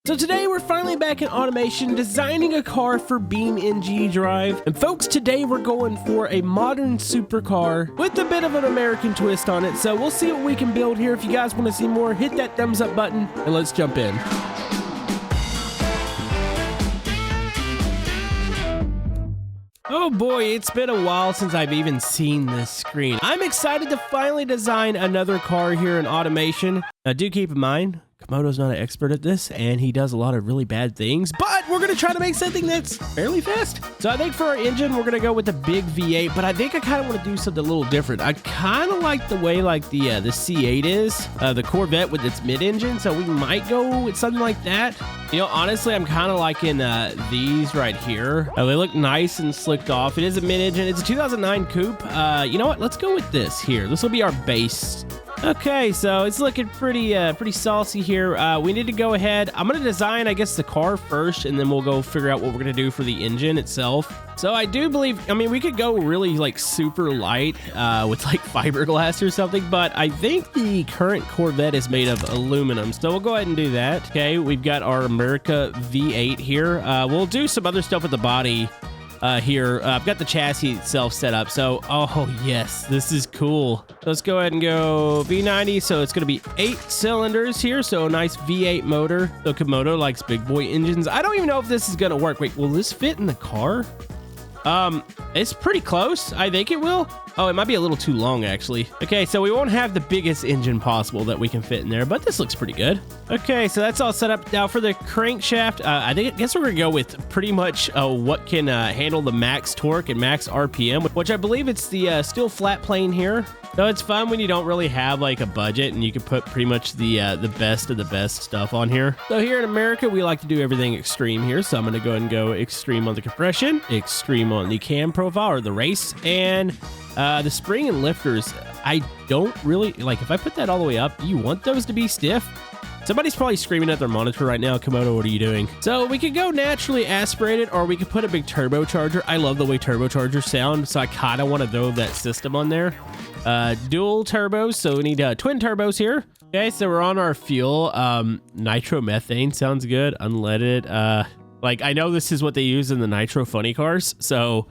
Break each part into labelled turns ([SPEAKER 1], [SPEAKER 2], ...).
[SPEAKER 1] So today we're finally back in automation designing a car for BeamNG Drive. And folks, today we're going for a modern supercar with a bit of an American twist on it. So we'll see what we can build here. If you guys want to see more, hit that thumbs up button and let's jump in. Oh boy, it's been a while since I've even seen this screen. I'm excited to finally design another car here in automation. Now do keep in mind, Camodo's not an expert at this, and he does a lot of really bad things, but we're going to try to make something that's fairly fast. So I think for our engine, we're going to go with the big V8, but I think I kind of want to do something a little different. I kind of like the way like the C8 is, the Corvette with its mid-engine, so we might go with something like that. You know, honestly, I'm kind of liking these right here. They look nice and slicked off. It is a mid-engine. It's a 2009 coupe. You know what? Let's go with this here. This will be our base. Okay, so it's looking pretty saucy here. We need to go ahead. I'm going to design, I guess, the car first, and then we'll go figure out what we're going to do for the engine itself. So I do believe, I mean, we could go really like super light with like fiberglass or something, but I think the current Corvette is made of aluminum. So we'll go ahead and do that. Okay, we've got our America V8 here. We'll do some other stuff with the body here. I've got the chassis itself set up. So, oh yes, this is cool. Let's go ahead and go V90. So it's going to be 8 cylinders here. So a nice V8 motor. So Camodo likes big boy engines. I don't even know if this is going to work. Wait, will this fit in the car? It's pretty close. I think it will. Oh, it might be a little too long, actually. Okay, so we won't have the biggest engine possible that we can fit in there, but this looks pretty good. Okay, so that's all set up. Now for the crankshaft, I guess we're gonna go with pretty much what can handle the max torque and max RPM, which I believe it's the steel flat plane here. So it's fun when you don't really have like a budget and you can put pretty much the best of the best stuff on here. So here in America, we like to do everything extreme here. So I'm gonna go ahead and go extreme on the compression, extreme on the cam profile or the race, and the spring and lifters, I don't really, like if I put that all the way up, do you want those to be stiff? Somebody's probably screaming at their monitor right now. Komodo, what are you doing? So we could go naturally aspirated, or we could put a big turbocharger. I love the way turbochargers sound, so I kind of want to throw that system on there. Dual turbos, so we need twin turbos here. Okay, so we're on our fuel. Nitromethane sounds good. Unleaded. Like I know this is what they use in the nitro funny cars, so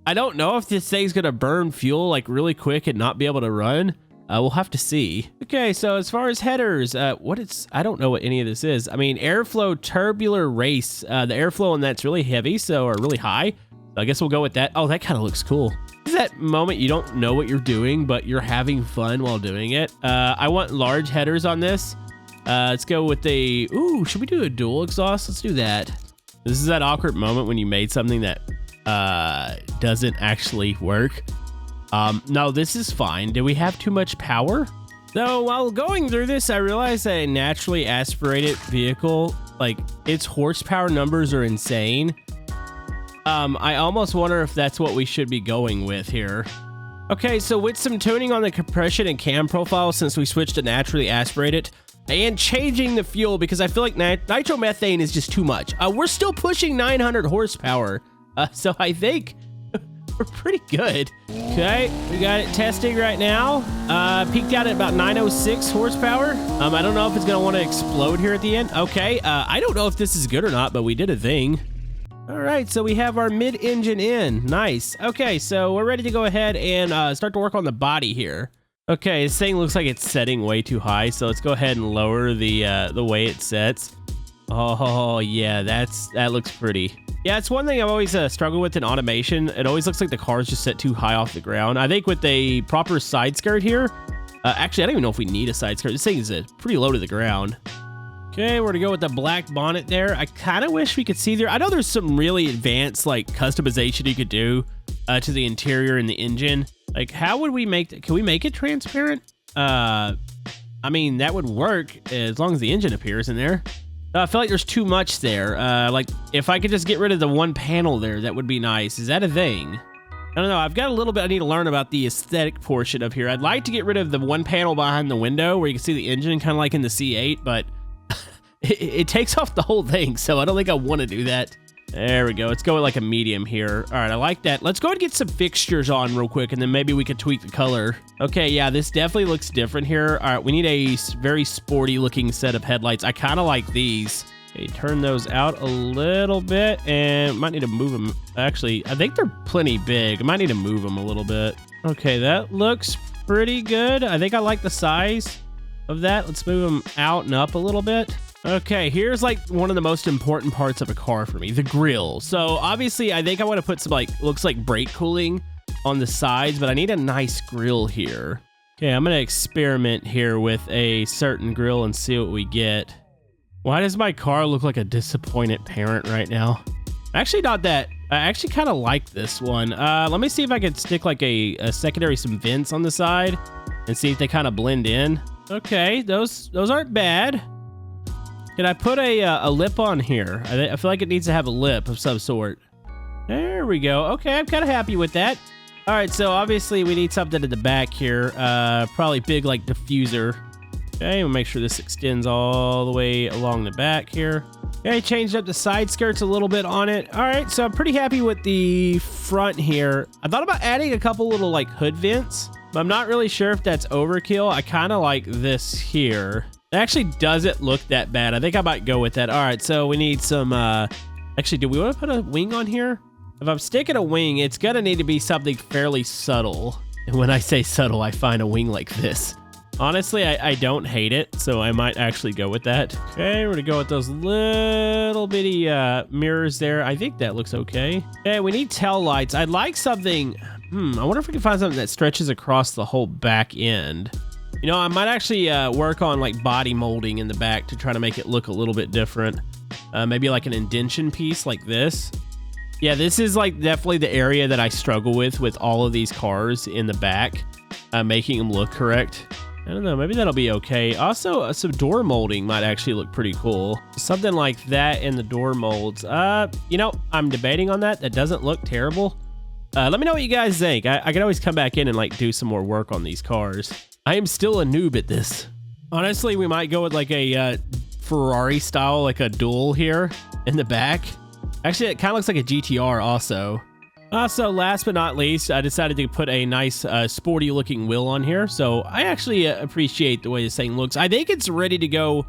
[SPEAKER 1] I don't know if this thing's gonna burn fuel like really quick and not be able to run. We'll have to see. Okay, so as far as headers, I don't know what any of this is. I mean, airflow tubular race. The airflow on that's really heavy, or really high. So I guess we'll go with that. Oh, that kind of looks cool. It's that moment you don't know what you're doing, but you're having fun while doing it. I want large headers on this. Let's go with the, ooh, should we do a dual exhaust? Let's do that. This is that awkward moment when you made something that doesn't actually work. No, this is fine. Do we have too much power? So while going through this, I realized that a naturally aspirated vehicle, like its horsepower numbers are insane. I almost wonder if that's what we should be going with here. Okay, so with some tuning on the compression and cam profile, since we switched to naturally aspirated, and changing the fuel, because I feel like nitromethane is just too much. We're still pushing 900 horsepower. So I think we're pretty good. Okay, we got it testing right now. Peaked out at about 906 horsepower. I don't know if it's gonna want to explode here at the end. Okay, I don't know if this is good or not, but we did a thing. All right, so we have our mid-engine in. Nice. Okay, so we're ready to go ahead and start to work on the body here. Okay, this thing looks like it's setting way too high, so let's go ahead and lower the way it sets. Oh yeah, that looks pretty. Yeah, it's one thing I've always struggled with in automation. It always looks like the car's just set too high off the ground. I think with a proper side skirt here, actually, I don't even know if we need a side skirt. This thing is pretty low to the ground. Okay, we're gonna go with the black bonnet there. I kind of wish we could see there. I know there's some really advanced like customization you could do to the interior and the engine. Like, how would we make can we make it transparent? I mean, that would work as long as the engine appears in there. I feel like there's too much there. Like, if I could just get rid of the one panel there, that would be nice. Is that a thing? I don't know. I've got a little bit I need to learn about the aesthetic portion of here. I'd like to get rid of the one panel behind the window where you can see the engine, kind of like in the C8, but it takes off the whole thing, so I don't think I want to do that. There we go. Let's go with like a medium here. All right, I like that. Let's go ahead and get some fixtures on real quick, and then maybe we could tweak the color. Okay, yeah, this definitely looks different here. All right, we need a very sporty looking set of headlights. I kind of like these. Okay, turn those out a little bit and might need to move them. Actually, I think they're plenty big. I might need to move them a little bit. Okay, that looks pretty good. I think I like the size of that. Let's move them out and up a little bit. Okay, here's like one of the most important parts of a car for me, the grill. So obviously I think I want to put some like, looks like brake cooling on the sides, but I need a nice grill here. Okay, I'm gonna experiment here with a certain grill and see what we get. Why does my car look like a disappointed parent right now? Actually not that, I actually kind of like this one. Let me see if I can stick like a secondary, some vents on the side and see if they kind of blend in. Okay, those aren't bad. Can I put a lip on here? I feel like it needs to have a lip of some sort. There we go. Okay, I'm kind of happy with that. All right, so obviously we need something at the back here. Probably big like diffuser. Okay, we'll make sure this extends all the way along the back here. Okay, changed up the side skirts a little bit on it. All right, so I'm pretty happy with the front here. I thought about adding a couple little like hood vents, but I'm not really sure if that's overkill. I kind of like this here. It actually doesn't look that bad. I think I might go with that. All right, so we need some, actually, do we want to put a wing on here? If I'm sticking a wing, it's gonna need to be something fairly subtle. And when I say subtle, I find a wing like this. Honestly, I don't hate it, so I might actually go with that. Okay, we're gonna go with those little bitty mirrors there. I think that looks okay. Okay, we need tail lights. I'd like something, I wonder if we can find something that stretches across the whole back end. You know, I might actually work on like body molding in the back to try to make it look a little bit different. Maybe like an indentation piece like this. Yeah, this is like definitely the area that I struggle with all of these cars in the back, making them look correct. I don't know, maybe that'll be okay. Also, some door molding might actually look pretty cool. Something like that in the door molds. You know, I'm debating on that. That doesn't look terrible. Let me know what you guys think. I can always come back in and like do some more work on these cars. I am still a noob at this. Honestly, we might go with like a Ferrari style, like a dual here in the back. Actually, it kind of looks like a GTR also. Also, last but not least, I decided to put a nice sporty looking wheel on here. So I actually appreciate the way this thing looks. I think it's ready to go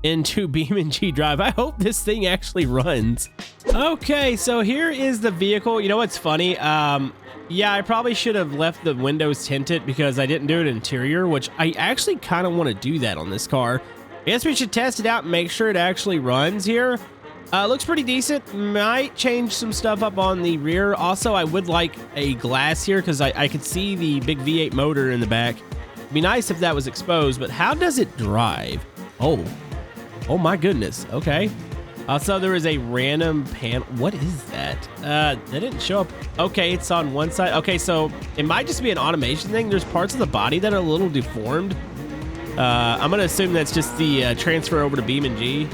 [SPEAKER 1] into BeamNG Drive. I hope this thing actually runs. Okay, so here is the vehicle. You know what's funny? Yeah, I probably should have left the windows tinted because I didn't do it interior, which I actually kind of want to do that on this car. I guess we should test it out and make sure it actually runs here. Looks pretty decent. Might change some stuff up on the rear. Also, I would like a glass here because I could see the big V8 motor in the back. It'd be nice if that was exposed, but how does it drive? Oh my goodness. Okay. Also, there is a random panel. What is that? That didn't show up. Okay, it's on one side. Okay, so it might just be an automation thing. There's parts of the body that are a little deformed. I'm going to assume that's just the transfer over to BeamNG.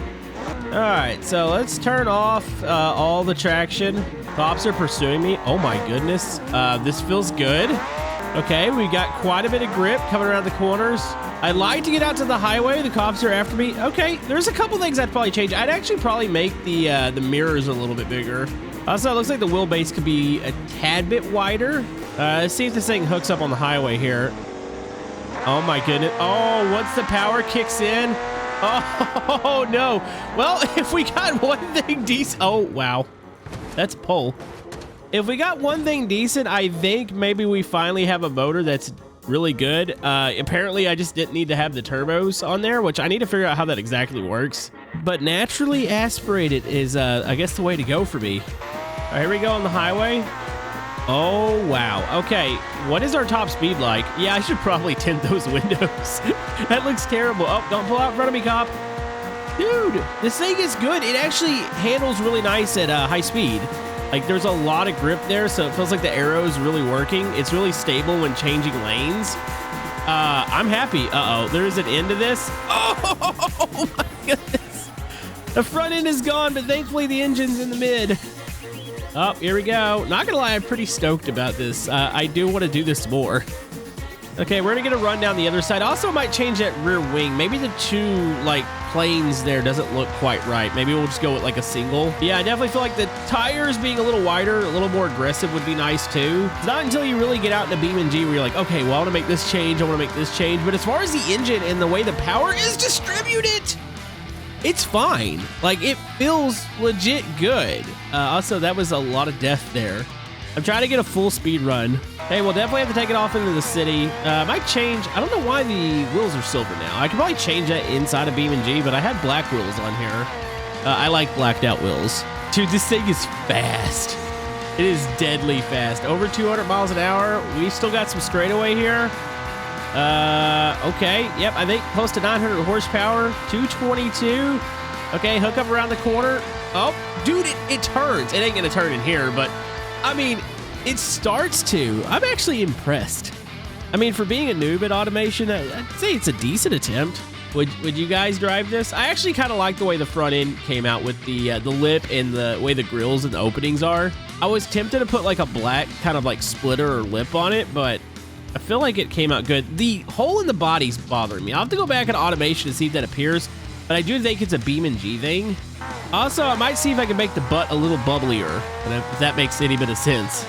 [SPEAKER 1] All right, so let's turn off all the traction. Cops are pursuing me. Oh my goodness. This feels good. Okay, we got quite a bit of grip coming around the corners. I'd like to get out to the highway. The cops are after me. Okay, there's a couple things I'd probably change. I'd actually probably make the mirrors a little bit bigger. Also, it looks like the wheelbase could be a tad bit wider. Let's see if this thing hooks up on the highway here. Oh my goodness. Oh, once the power kicks in. Oh no. Well, if we got one thing decent. Oh, wow. That's pull. If we got one thing decent, I think maybe we finally have a motor that's really good. Apparently, I just didn't need to have the turbos on there, which I need to figure out how that exactly works. But naturally aspirated is, I guess, the way to go for me. All right, here we go on the highway. Oh, wow. Okay, what is our top speed like? Yeah, I should probably tint those windows. That looks terrible. Oh, don't pull out in front of me, cop. Dude, this thing is good. It actually handles really nice at high speed. Like, there's a lot of grip there, so it feels like the arrow is really working. It's really stable when changing lanes. I'm happy. Uh-oh, there's an end to this. Oh, my goodness. The front end is gone, but thankfully the engine's in the mid. Oh, here we go. Not gonna lie, I'm pretty stoked about this. I do want to do this more. Okay, we're gonna get a run down the other side. Also, might change that rear wing. Maybe the two, like, planes there doesn't look quite right. Maybe we'll just go with, like, a single. Yeah, I definitely feel like the tires being a little wider, a little more aggressive would be nice, too. It's not until you really get out into BeamNG where you're like, okay, well, I want to make this change, I want to make this change. But as far as the engine and the way the power is distributed, it's fine. Like, it feels legit good. Also, that was a lot of death there. I'm trying to get a full speed run. Hey, we'll definitely have to take it off into the city. Might change. I don't know why the wheels are silver now. I could probably change that inside of BeamNG, but I had black wheels on here. I like blacked out wheels. Dude, this thing is fast. It is deadly fast. Over 200 miles an hour. We still got some straightaway here. Okay. Yep, I think close to 900 horsepower. 222. Okay, hook up around the corner. Oh, dude, it turns. It ain't gonna turn in here, but I mean, it starts to. I'm actually impressed. I mean, for being a noob at automation, I'd say it's a decent attempt. Would you guys drive this? I actually kind of like the way the front end came out with the lip and the way the grills and the openings are. I was tempted to put like a black kind of like splitter or lip on it, but I feel like it came out good. The hole in the body's bothering me. I'll have to go back in automation to see if that appears, but I do think it's a BeamNG thing. Also, I might see if I can make the butt a little bubblier, if that makes any bit of sense.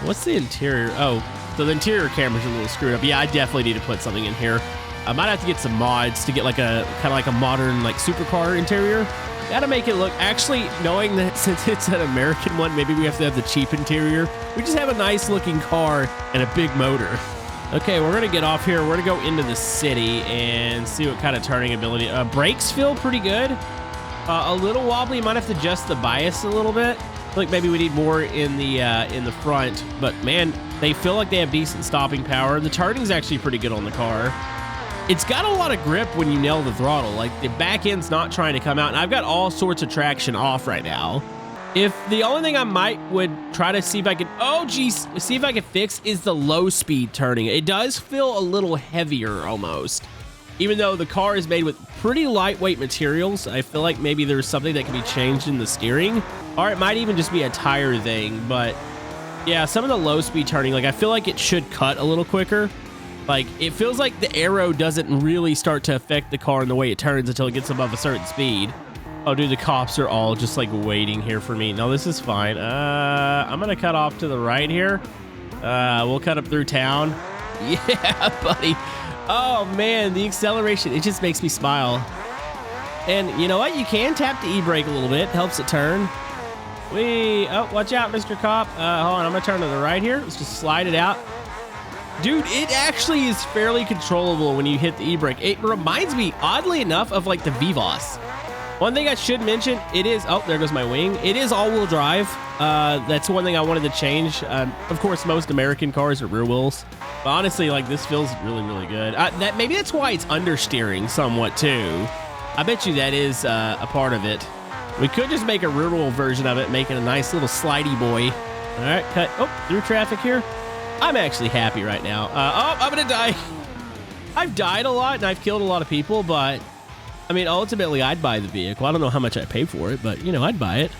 [SPEAKER 1] What's the interior? Oh, so the interior camera's a little screwed up. Yeah, I definitely need to put something in here. I might have to get some mods to get like a kind of like a modern like supercar interior. Gotta make it look, actually knowing that since it's an American one, maybe we have to have the cheap interior. We just have a nice looking car and a big motor. Okay, we're gonna get off here. We're gonna go into the city and see what kind of turning ability. Brakes feel pretty good. A little wobbly. Might have to adjust the bias a little bit. I feel like maybe we need more in the front, but man, they feel like they have decent stopping power. The turning's actually pretty good on the car. It's got a lot of grip when you nail the throttle. Like, the back end's not trying to come out, and I've got all sorts of traction off right now. If the only thing I would try to see if I can, see if I can fix is the low speed turning. It does feel a little heavier almost. Even though the car is made with pretty lightweight materials, I feel like maybe there's something that can be changed in the steering. Or it might even just be a tire thing, but yeah, some of the low speed turning, like I feel like it should cut a little quicker. Like, it feels like the aero doesn't really start to affect the car in the way it turns until it gets above a certain speed. Oh, dude, the cops are all just, like, waiting here for me. No, this is fine. I'm gonna cut off to the right here. We'll cut up through town. Yeah, buddy. Oh, man, the acceleration, it just makes me smile. And you know what? You can tap the e-brake a little bit. Helps it turn. Oh, watch out, Mr. Cop. Hold on, I'm gonna turn to the right here. Let's just slide it out. Dude, it actually is fairly controllable when you hit the e-brake. It reminds me, oddly enough, of like the Vivos. One thing I should mention, it is, oh, there goes my wing. It is all-wheel drive. That's one thing I wanted to change. Of course, most American cars are rear wheels. But honestly, like, this feels really, really good. Maybe that's why it's understeering somewhat, too. I bet you that is a part of it. We could just make a rear wheel version of it, make it a nice little slidey boy. All right, cut, through traffic here. I'm actually happy right now. I'm gonna die. I've died a lot and I've killed a lot of people, but I mean, ultimately I'd buy the vehicle. I don't know how much I pay for it, but you know, I'd buy it.